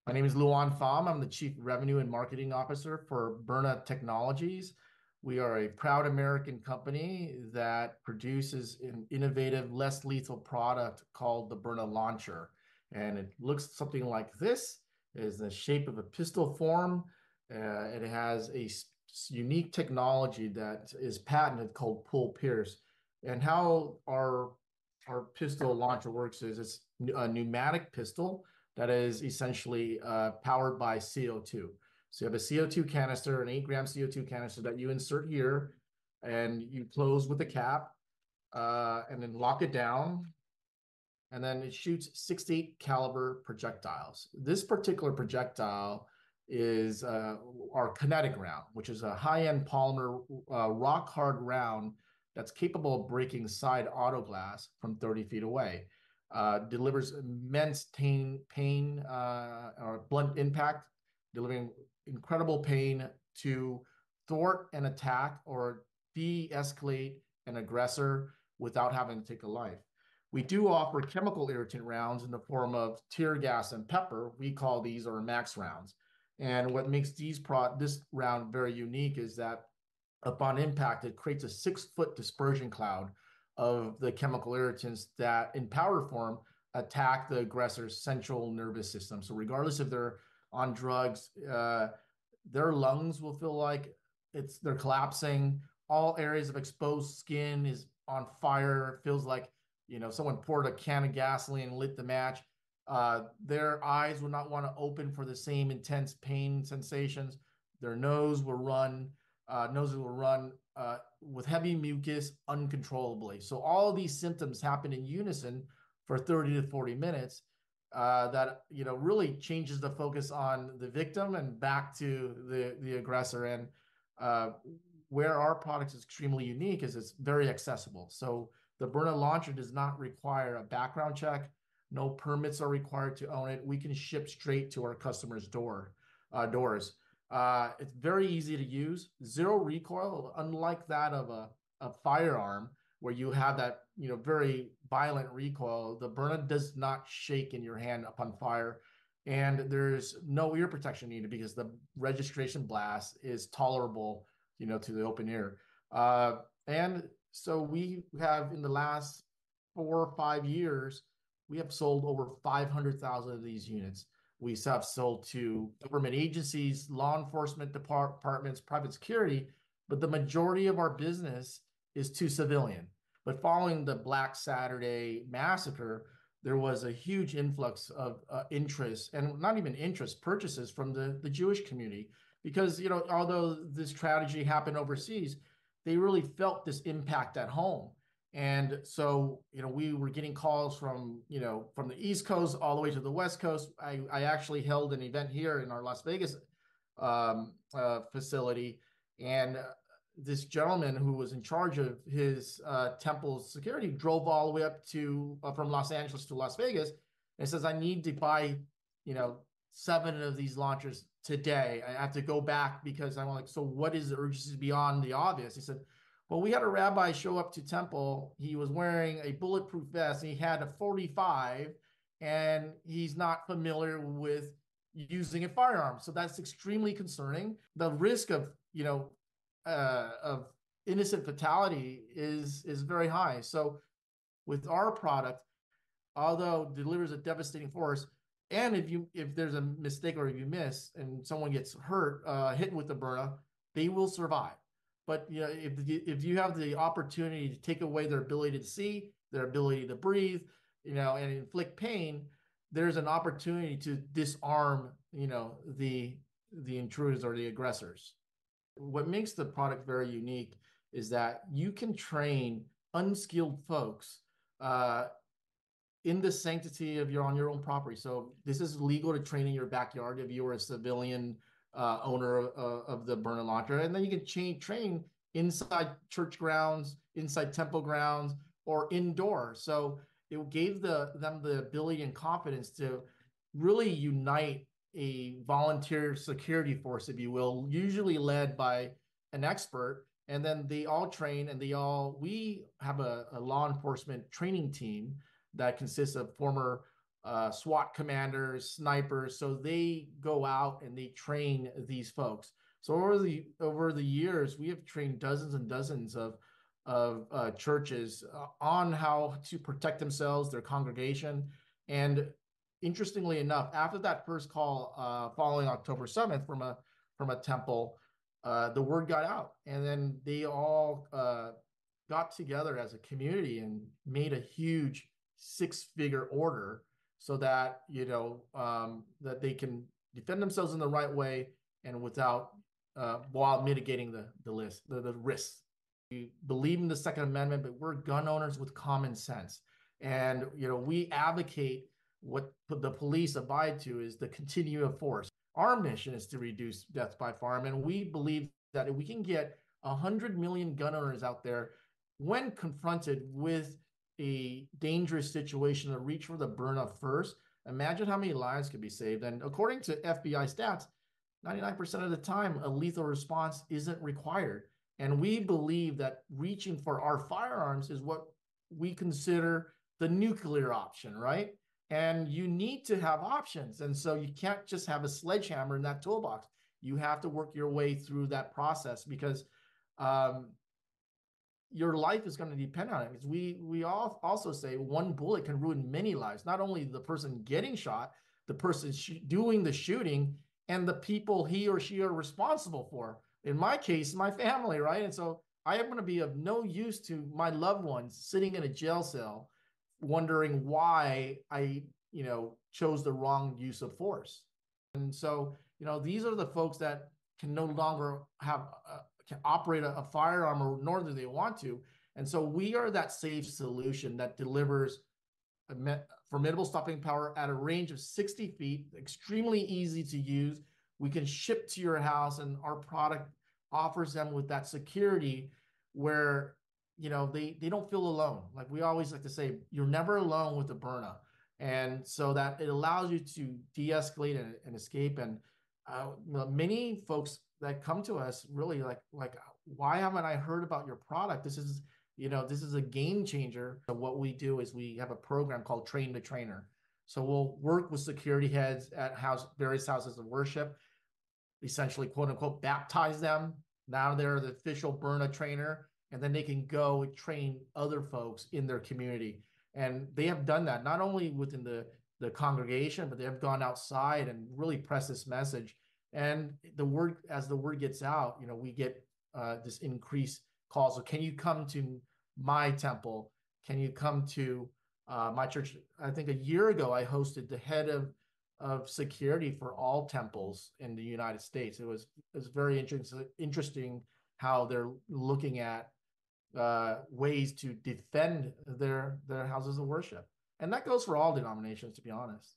My name is Luan Pham. I'm the Chief Revenue and Marketing Officer for Byrna Technologies. We are a proud American company that produces an innovative, less lethal product called the Byrna Launcher. And it looks something like this. It is the shape of a pistol form. It has a unique technology that is patented called pull pierce. And how our pistol launcher works is it's a pneumatic pistol that is essentially powered by CO2. So you have a CO2 canister, an 8-gram CO2 canister that you insert here, and you close with a cap, and then lock it down, and then it shoots 68 caliber projectiles. This particular projectile is our kinetic round, which is a high-end polymer rock-hard round that's capable of breaking side auto glass from 30 feet away. Delivers immense pain or blunt impact, delivering incredible pain to thwart an attack or de-escalate an aggressor without having to take a life. We do offer chemical irritant rounds in the form of tear gas and pepper. We call these our max rounds. And what makes this round very unique is that upon impact, it creates a 6-foot dispersion cloud of the chemical irritants that in powder form attack the aggressor's central nervous system. So regardless if they're on drugs, their lungs will feel like they're collapsing. All areas of exposed skin is on fire. It feels like, someone poured a can of gasoline and lit the match. Their eyes will not want to open for the same intense pain sensations. Their noses will run with heavy mucus uncontrollably. So all of these symptoms happen in unison for 30 to 40 minutes. That really changes the focus on the victim and back to the aggressor. And where our product is extremely unique is it's very accessible. So the Byrna launcher does not require a background check. No permits are required to own it. We can ship straight to our customers' doors. It's very easy to use, zero recoil, unlike that of a firearm where you have that very violent recoil. The Byrna does not shake in your hand upon fire, and there's no ear protection needed because the registration blast is tolerable to the open ear. And so we have, in the last 4 or 5 years, we have sold over 500,000 of these units. We have sold to government agencies, law enforcement departments, private security, but the majority of our business is to civilian. But following the Black Saturday massacre, there was a huge influx of interest, and not even interest, purchases from the Jewish community. Because, although this tragedy happened overseas, they really felt this impact at home. And so, we were getting calls from the East Coast all the way to the West Coast. I actually held an event here in our Las Vegas facility. And this gentleman who was in charge of his temple's security drove all the way up from Los Angeles to Las Vegas and says, I need to buy, 7 of these launchers today. I have to go back because I'm like, so what is the urgency beyond the obvious? He said, well, we had a rabbi show up to temple. He was wearing a bulletproof vest. And he had a 45, and he's not familiar with using a firearm. So that's extremely concerning. The risk of innocent fatality is very high. So with our product, although it delivers a devastating force, and if there's a mistake or if you miss and someone gets hurt, hit with the Byrna, they will survive. But if you have the opportunity to take away their ability to see, their ability to breathe, and inflict pain, there's an opportunity to disarm, the intruders or the aggressors. What makes the product very unique is that you can train unskilled folks in the sanctity of on your own property. So this is legal to train in your backyard if you were a civilian owner of the Byrna launcher. And then you can train inside church grounds, inside temple grounds, or indoor. So it gave them the ability and confidence to really unite a volunteer security force, if you will, usually led by an expert. And then they all train, and we have a law enforcement training team that consists of former SWAT commanders, snipers. So they go out and they train these folks. So over the years, we have trained dozens and dozens of churches on how to protect themselves, their congregation. And interestingly enough, after that first call following October 7th from a temple, the word got out, and then they all got together as a community and made a huge six-figure order so that that they can defend themselves in the right way and without while mitigating the risks. We believe in the Second Amendment, but we're gun owners with common sense, and we advocate what the police abide to is the continuum of force. Our mission is to reduce death by firearm, and we believe that if we can get 100 million gun owners out there, when confronted with a dangerous situation, to reach for the Byrna first, imagine how many lives could be saved. And according to FBI stats, 99% of the time, a lethal response isn't required. And we believe that reaching for our firearms is what we consider the nuclear option, right? And you need to have options. And so you can't just have a sledgehammer in that toolbox. You have to work your way through that process because your life is going to depend on it. Because we all also say one bullet can ruin many lives, not only the person getting shot, the person doing the shooting, and the people he or she are responsible for. In my case, my family, right? And so I am going to be of no use to my loved ones sitting in a jail cell wondering why I, chose the wrong use of force. And so, these are the folks that can no longer can operate a firearm, or nor do they want to. And so we are that safe solution that delivers a formidable stopping power at a range of 60 feet, extremely easy to use. We can ship to your house, and our product offers them with that security where they don't feel alone. Like we always like to say, you're never alone with the Byrna. And so that it allows you to de-escalate and escape. And many folks that come to us really like, why haven't I heard about your product? This is a game changer. So what we do is we have a program called Train the Trainer. So we'll work with security heads at various houses of worship, essentially, quote unquote, baptize them. Now they're the official Byrna trainer, and then they can go and train other folks in their community. And they have done that not only within the congregation, but they have gone outside and really pressed this message. And as the word gets out, we get this increased call. So can you come to my temple? Can you come to my church? I think a year ago, I hosted the head of security for all temples in the United States. It was very interesting how they're looking at ways to defend their houses of worship. And that goes for all denominations, to be honest.